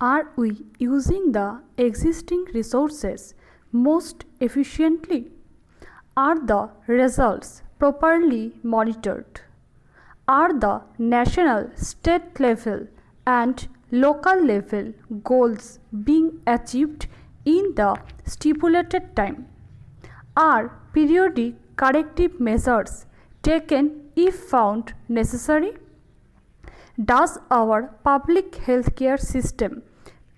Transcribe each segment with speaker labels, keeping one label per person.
Speaker 1: Are we using the existing resources most efficiently? Are the results properly monitored? Are the national, state level and local level goals being achieved in the stipulated time? Are periodic corrective measures taken if found necessary? Does our public healthcare system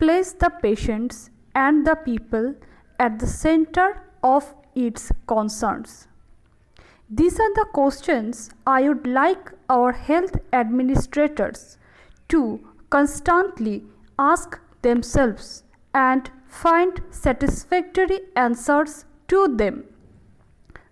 Speaker 1: place the patients and the people at the center of its concerns? These are the questions I would like our health administrators to constantly ask themselves and find satisfactory answers to them.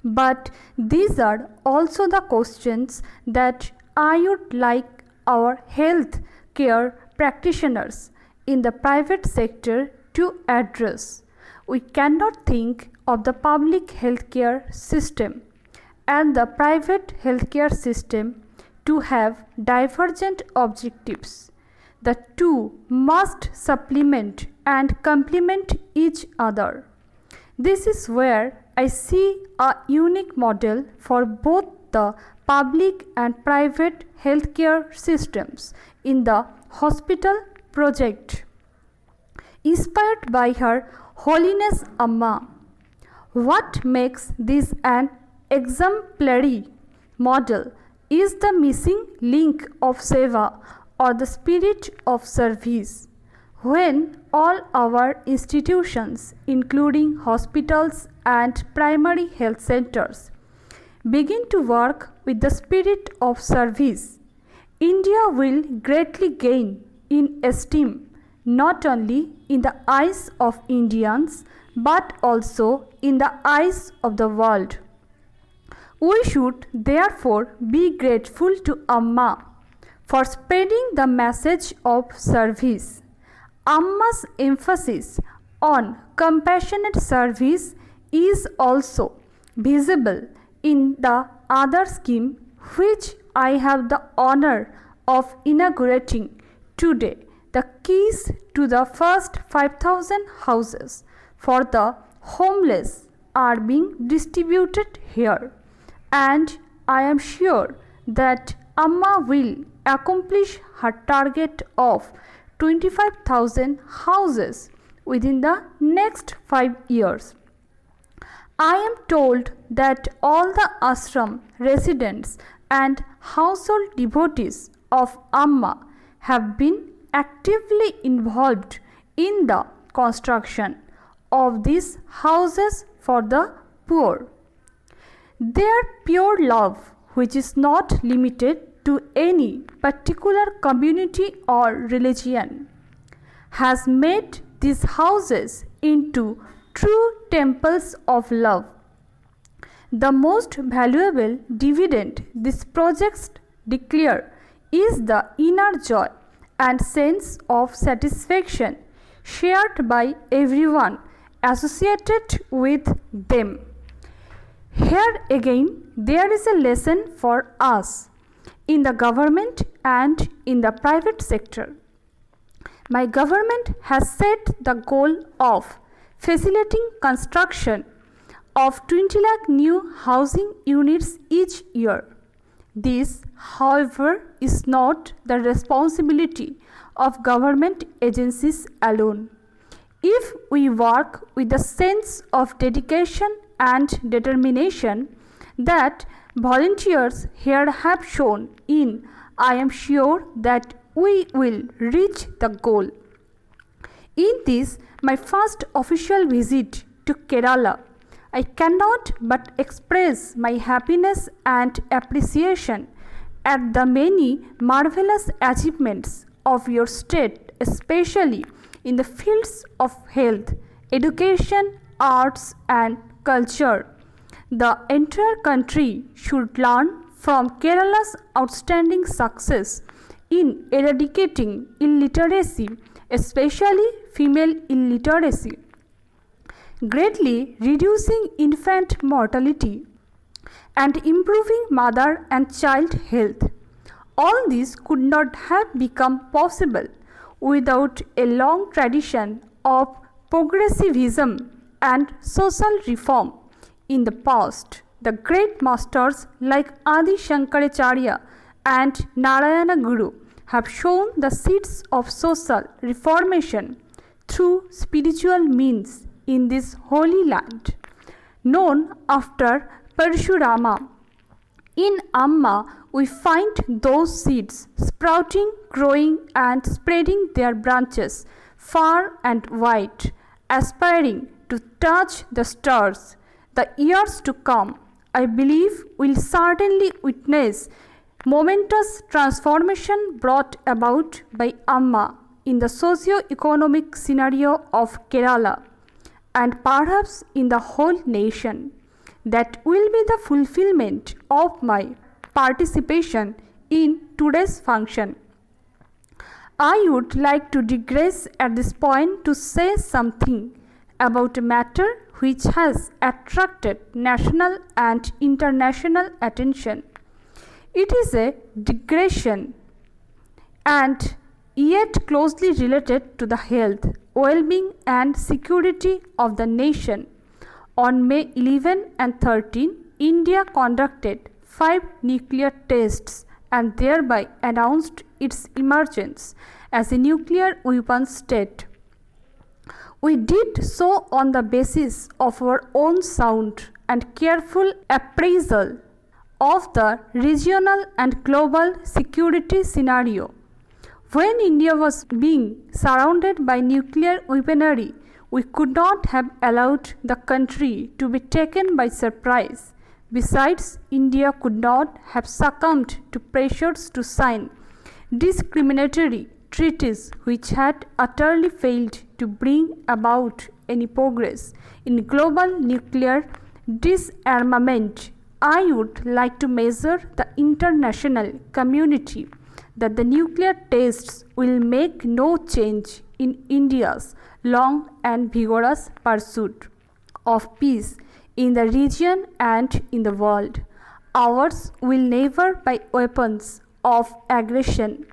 Speaker 1: But these are also the questions that I would like our health care practitioners in the private sector to address. We cannot think of the public healthcare system and the private healthcare system to have divergent objectives. The two must supplement and complement each other. This is where I see a unique model for both the public and private healthcare systems in the hospital project. Inspired by Her Holiness Amma, what makes this an exemplary model is the missing link of seva or the spirit of service. When all our institutions, including hospitals and primary health centers, begin to work with the spirit of service, India will greatly gain in esteem not only in the eyes of Indians but also in the eyes of the world. We should therefore be grateful to Amma for spreading the message of service. Amma's emphasis on compassionate service is also visible in the other scheme which I have the honor of inaugurating today. The keys to the first 5,000 houses for the homeless are being distributed here, and I am sure that Amma will accomplish her target of 25,000 houses within the next 5 years. I am told that all the ashram residents and household devotees of Amma have been actively involved in the construction of these houses for the poor. Their pure love, which is not limited to any particular community or religion, has made these houses into true temples of love. The most valuable dividend these projects declare is the inner joy and sense of satisfaction shared by everyone associated with them. Here again, there is a lesson for us in the government and in the private sector. My government has set the goal of facilitating construction of 20 lakh new housing units each year. This, however, is not the responsibility of government agencies alone. If we work with a sense of dedication and determination that volunteers here have shown in, I am sure that we will reach the goal. In this, my first official visit to Kerala, I cannot but express my happiness and appreciation at the many marvelous achievements of your state, especially in the fields of health, education, arts and culture. The entire country should learn from Kerala's outstanding success in eradicating illiteracy, especially female illiteracy, greatly reducing infant mortality, and improving mother and child health. All this could not have become possible without a long tradition of progressivism and social reform. In the past, the great masters like Adi Shankaracharya and Narayana Guru have shown the seeds of social reformation through spiritual means in this holy land, known after Parshurama. In Amma, we find those seeds sprouting, growing, and spreading their branches far and wide, aspiring to touch the stars. The years to come, I believe, will certainly witness momentous transformation brought about by Amma in the socio-economic scenario of Kerala and perhaps in the whole nation. That will be the fulfillment of my participation in today's function. I would like to digress at this point to say something about a matter which has attracted national and international attention. It is a digression and yet closely related to the health, well-being and security of the nation. On May 11 and 13, India conducted 5 nuclear tests and thereby announced its emergence as a nuclear weapons state. We did so on the basis of our own sound and careful appraisal of the regional and global security scenario. When India was being surrounded by nuclear weaponry, we could not have allowed the country to be taken by surprise. Besides, India could not have succumbed to pressures to sign discriminatory treaties which had utterly failed to bring about any progress in global nuclear disarmament. I would like to measure the international community that the nuclear tests will make no change in India's long and vigorous pursuit of peace in the region and in the world. Ours will never by weapons of aggression.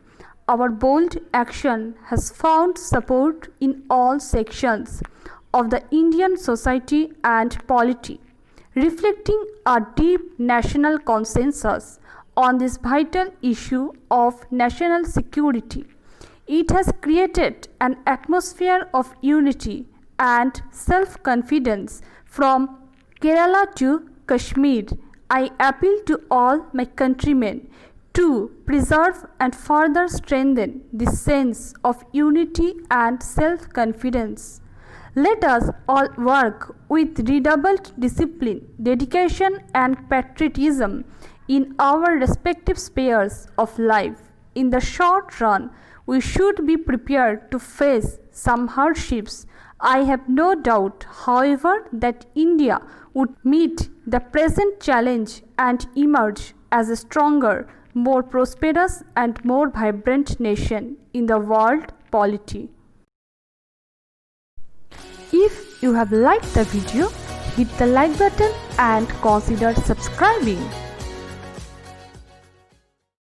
Speaker 1: Our bold action has found support in all sections of the Indian society and polity, reflecting a deep national consensus on this vital issue of national security. It has created an atmosphere of unity and self-confidence from Kerala to Kashmir. I appeal to all my countrymen to preserve and further strengthen this sense of unity and self-confidence. Let us all work with redoubled discipline, dedication and patriotism in our respective spheres of life. In the short run, we should be prepared to face some hardships. I have no doubt, however, that India would meet the present challenge and emerge as a stronger, more prosperous and more vibrant nation in the world polity. If you have liked the video, hit the like button and consider subscribing.